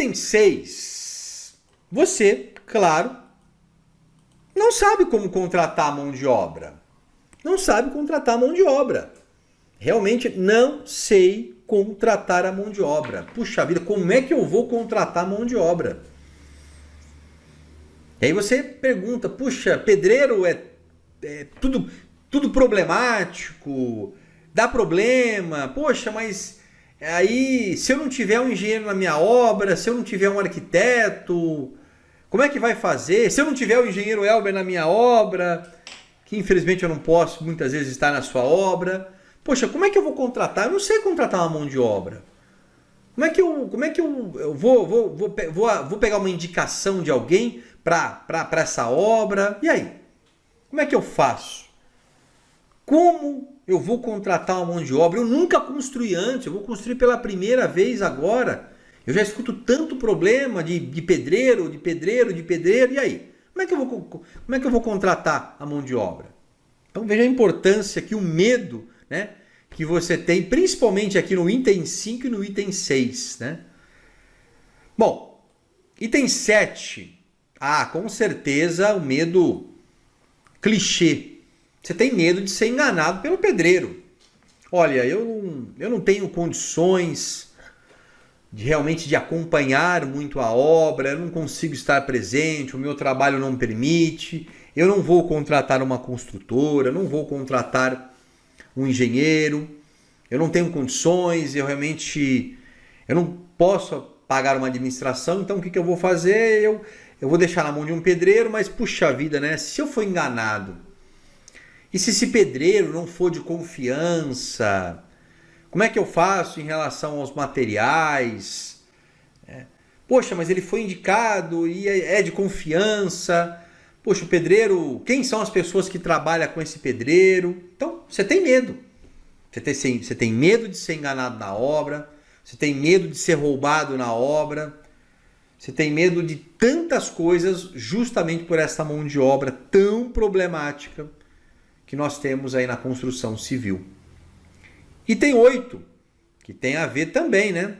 Item 6. Você, claro, não sabe como contratar a mão de obra. Não sabe contratar a mão de obra. Realmente não sei contratar a mão de obra. Puxa vida, como é que eu vou contratar a mão de obra? E aí você pergunta, puxa, pedreiro é tudo problemático, dá problema, poxa, mas aí se eu não tiver um engenheiro na minha obra, se eu não tiver um arquiteto, como é que vai fazer? Se eu não tiver o engenheiro Elber na minha obra, que infelizmente eu não posso muitas vezes estar na sua obra, poxa, como é que eu vou contratar? Eu não sei contratar uma mão de obra. Como é que eu vou pegar uma indicação de alguém para essa obra? E aí? Como é que eu faço? Como eu vou contratar uma mão de obra? Eu nunca construí antes, eu vou construir pela primeira vez agora. Eu já escuto tanto problema de pedreiro, e aí? Como é que eu vou contratar a mão de obra? Então veja a importância que o medo, né, que você tem, principalmente aqui no item 5 e no item 6. Né? Bom, item 7. Com certeza o medo clichê. Você tem medo de ser enganado pelo pedreiro. Olha, eu não tenho condições realmente de acompanhar muito a obra, eu não consigo estar presente, o meu trabalho não permite, eu não vou contratar uma construtora, não vou contratar um engenheiro, eu não tenho condições, eu não posso pagar uma administração, então o que eu vou fazer? Eu vou deixar na mão de um pedreiro, mas puxa vida, né? Se eu for enganado, e se esse pedreiro não for de confiança, como é que eu faço em relação aos materiais? Poxa, mas ele foi indicado e é de confiança. Poxa, o pedreiro, quem são as pessoas que trabalham com esse pedreiro? Então, você tem medo. Você tem medo de ser enganado na obra, você tem medo de ser roubado na obra, você tem medo de tantas coisas justamente por essa mão de obra tão problemática que nós temos aí na construção civil. Item 8, que tem a ver também, né?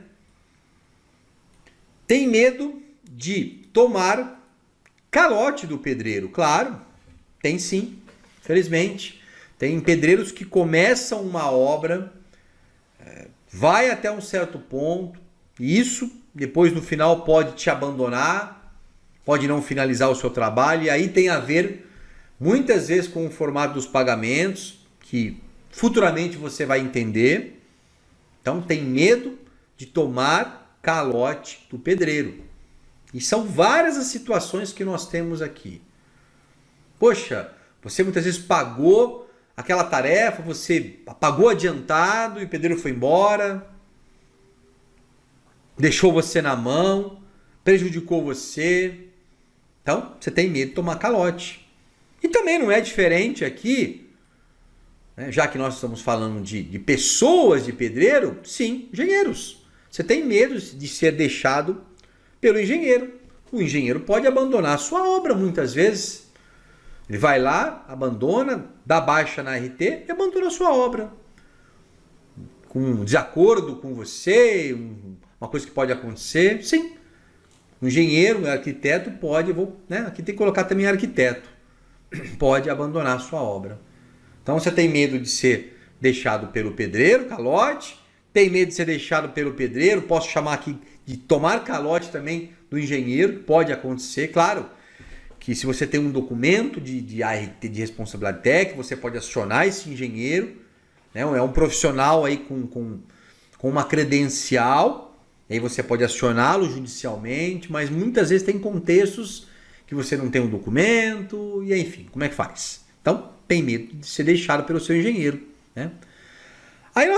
Tem medo de tomar calote do pedreiro. Claro, tem sim, felizmente. Tem pedreiros que começam uma obra, vai até um certo ponto, e isso depois no final pode te abandonar, pode não finalizar o seu trabalho, e aí tem a ver muitas vezes com o formato dos pagamentos, que futuramente você vai entender. Então tem medo de tomar calote do pedreiro. E são várias as situações que nós temos aqui. Poxa, você muitas vezes pagou aquela tarefa, você pagou adiantado e o pedreiro foi embora, deixou você na mão, prejudicou você. Então você tem medo de tomar calote. E também não é diferente aqui, né, já que nós estamos falando de pessoas de pedreiro, sim, engenheiros. Você tem medo de ser deixado pelo engenheiro. O engenheiro pode abandonar a sua obra muitas vezes. Ele vai lá, abandona, dá baixa na RT e abandona a sua obra. Com desacordo com você, uma coisa que pode acontecer, sim. O engenheiro, o arquiteto pode, aqui tem que colocar também arquiteto, pode abandonar a sua obra. Então você tem medo de ser deixado pelo pedreiro, calote, tem medo de ser deixado pelo pedreiro, posso chamar aqui de tomar calote também do engenheiro, pode acontecer, claro, que se você tem um documento de ART, de responsabilidade técnica, você pode acionar esse engenheiro, né? É um profissional aí com uma credencial, aí você pode acioná-lo judicialmente, mas muitas vezes tem contextos que você não tem um documento, e enfim, como é que faz? Então, tem medo de ser deixado pelo seu engenheiro, né?